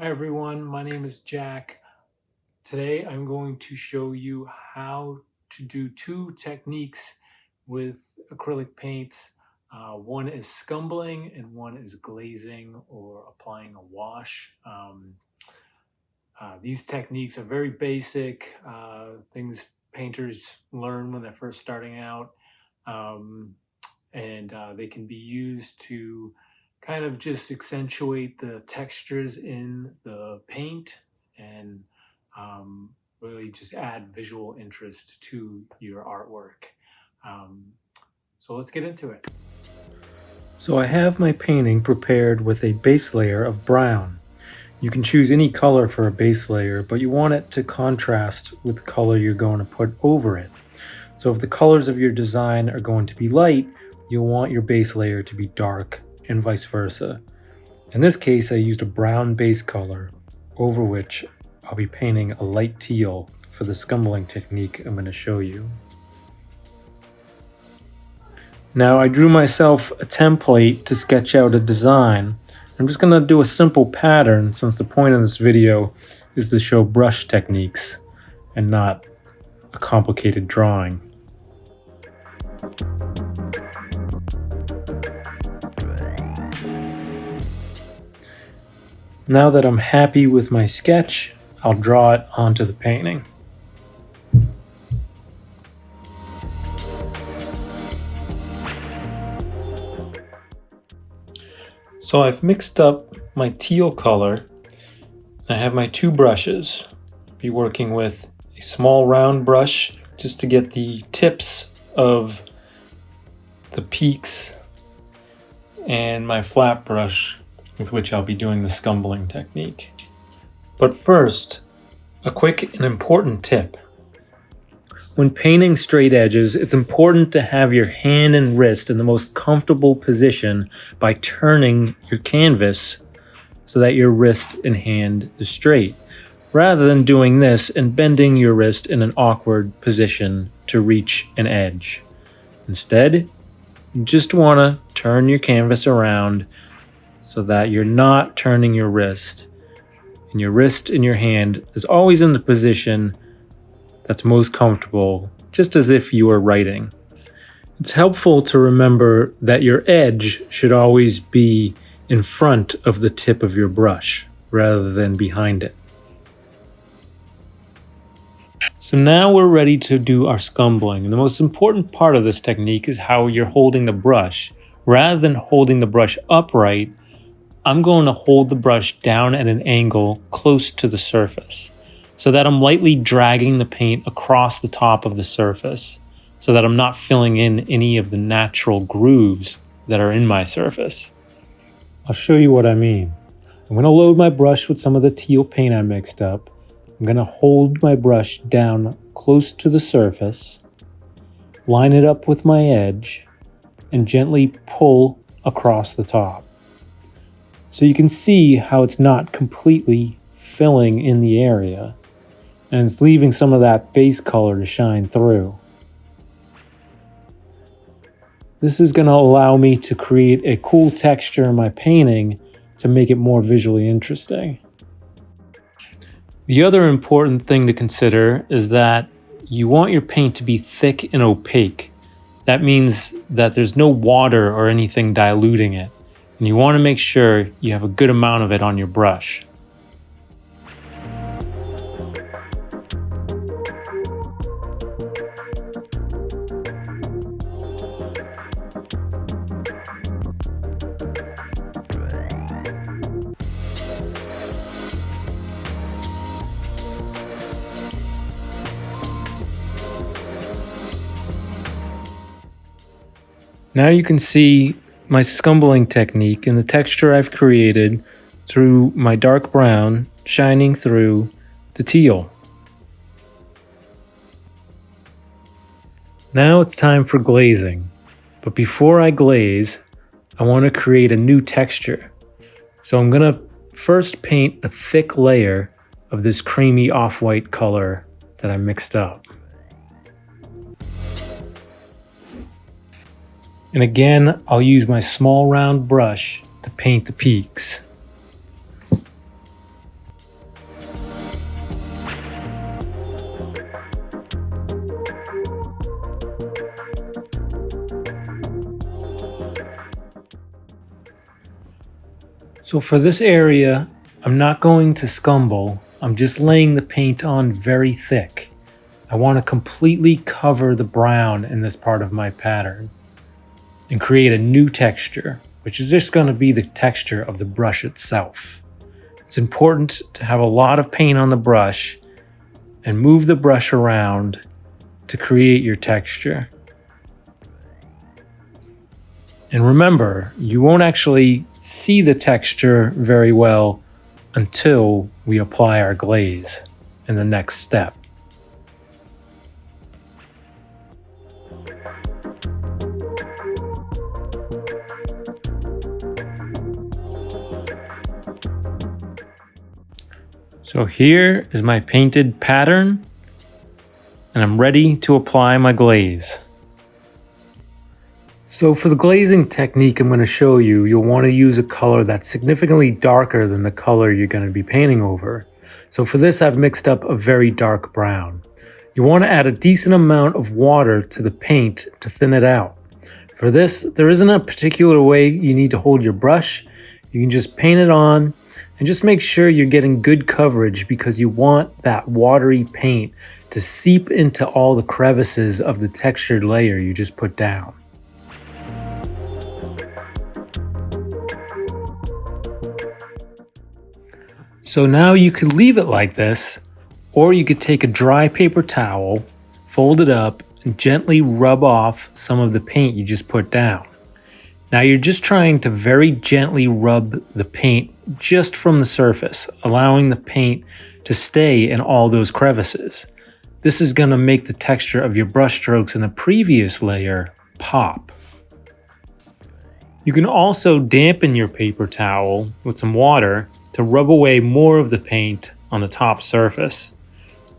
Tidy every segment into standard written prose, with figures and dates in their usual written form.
Hi everyone, my name is Jack. Today I'm going to show you how to do two techniques with acrylic paints. One is scumbling and one is glazing or applying a wash. These techniques are very basic, things painters learn when they're first starting out. And they can be used to kind of just accentuate the textures in the paint and really just add visual interest to your artwork. So let's get into it. So I have my painting prepared with a base layer of brown. You can choose any color for a base layer, but you want it to contrast with the color you're going to put over it. So if the colors of your design are going to be light, you'll want your base layer to be dark and vice versa. In this case, I used a brown base color over which I'll be painting a light teal for the scumbling technique I'm going to show you. Now I drew myself a template to sketch out a design. I'm just going to do a simple pattern since the point of this video is to show brush techniques and not a complicated drawing. Now that I'm happy with my sketch, I'll draw it onto the painting. So I've mixed up my teal color. I have my two brushes. I'll be working with a small round brush just to get the tips of the peaks and my flat brush with which I'll be doing the scumbling technique. But first, a quick and important tip. When painting straight edges, it's important to have your hand and wrist in the most comfortable position by turning your canvas so that your wrist and hand is straight, rather than doing this and bending your wrist in an awkward position to reach an edge. Instead, you just want to turn your canvas around so that you're not turning your wrist. And your wrist and your hand is always in the position that's most comfortable, just as if you were writing. It's helpful to remember that your edge should always be in front of the tip of your brush, rather than behind it. So now we're ready to do our scumbling. And the most important part of this technique is how you're holding the brush. Rather than holding the brush upright, I'm going to hold the brush down at an angle close to the surface so that I'm lightly dragging the paint across the top of the surface so that I'm not filling in any of the natural grooves that are in my surface. I'll show you what I mean. I'm going to load my brush with some of the teal paint I mixed up. I'm going to hold my brush down close to the surface, line it up with my edge, and gently pull across the top. So you can see how it's not completely filling in the area, and it's leaving some of that base color to shine through. This is going to allow me to create a cool texture in my painting to make it more visually interesting. The other important thing to consider is that you want your paint to be thick and opaque. That means that there's no water or anything diluting it. And you want to make sure you have a good amount of it on your brush. Now you can see my scumbling technique and the texture I've created through my dark brown shining through the teal. Now it's time for glazing, but before I glaze, I want to create a new texture. So I'm going to first paint a thick layer of this creamy off-white color that I mixed up. And again, I'll use my small round brush to paint the peaks. So for this area, I'm not going to scumble. I'm just laying the paint on very thick. I want to completely cover the brown in this part of my pattern and create a new texture, which is just going to be the texture of the brush itself. It's important to have a lot of paint on the brush and move the brush around to create your texture. And remember, you won't actually see the texture very well until we apply our glaze in the next step. So here is my painted pattern, and I'm ready to apply my glaze. So for the glazing technique I'm going to show you, you'll want to use a color that's significantly darker than the color you're going to be painting over. So for this, I've mixed up a very dark brown. You want to add a decent amount of water to the paint to thin it out. For this, there isn't a particular way you need to hold your brush. You can just paint it on and just make sure you're getting good coverage, because you want that watery paint to seep into all the crevices of the textured layer you just put down. So now you could leave it like this, or you could take a dry paper towel, fold it up, and gently rub off some of the paint you just put down. Now you're just trying to very gently rub the paint just from the surface, allowing the paint to stay in all those crevices. This is going to make the texture of your brush strokes in the previous layer pop. You can also dampen your paper towel with some water to rub away more of the paint on the top surface.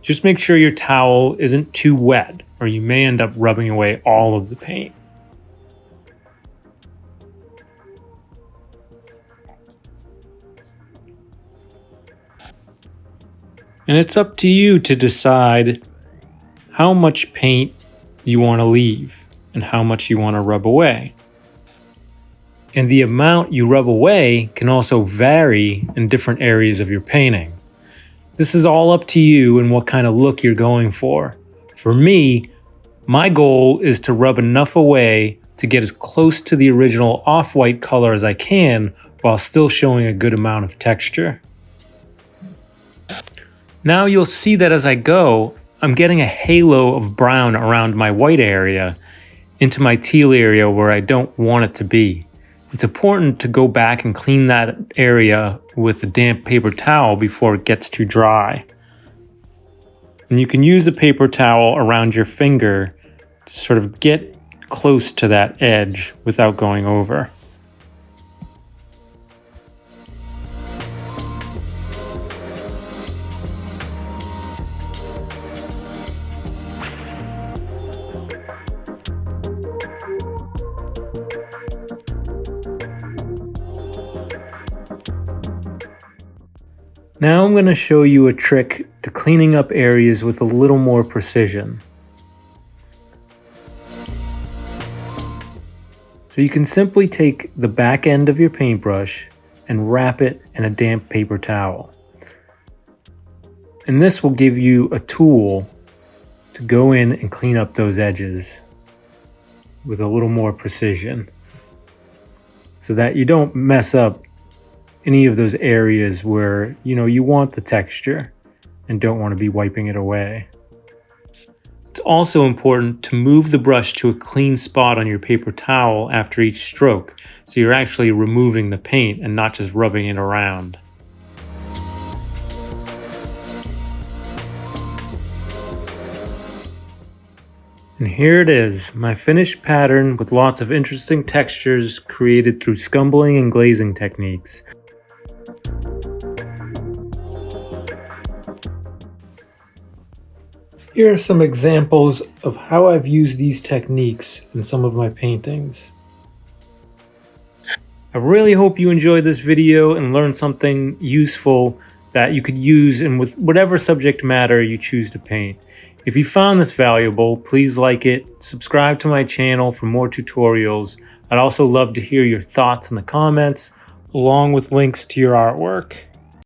Just make sure your towel isn't too wet, or you may end up rubbing away all of the paint. And it's up to you to decide how much paint you want to leave and how much you want to rub away. And the amount you rub away can also vary in different areas of your painting. This is all up to you and what kind of look you're going for. For me, my goal is to rub enough away to get as close to the original off-white color as I can while still showing a good amount of texture. Now you'll see that as I go, I'm getting a halo of brown around my white area into my teal area where I don't want it to be. It's important to go back and clean that area with a damp paper towel before it gets too dry. And you can use the paper towel around your finger to sort of get close to that edge without going over. Now I'm going to show you a trick to cleaning up areas with a little more precision. So you can simply take the back end of your paintbrush and wrap it in a damp paper towel. And this will give you a tool to go in and clean up those edges with a little more precision, so that you don't mess up any of those areas where you want the texture and don't want to be wiping it away. It's also important to move the brush to a clean spot on your paper towel after each stroke, so you're actually removing the paint and not just rubbing it around. And here it is, my finished pattern with lots of interesting textures created through scumbling and glazing techniques. Here are some examples of how I've used these techniques in some of my paintings. I really hope you enjoyed this video and learned something useful that you could use in with whatever subject matter you choose to paint. If you found this valuable, please like it, subscribe to my channel for more tutorials. I'd also love to hear your thoughts in the comments. along with links to your artwork.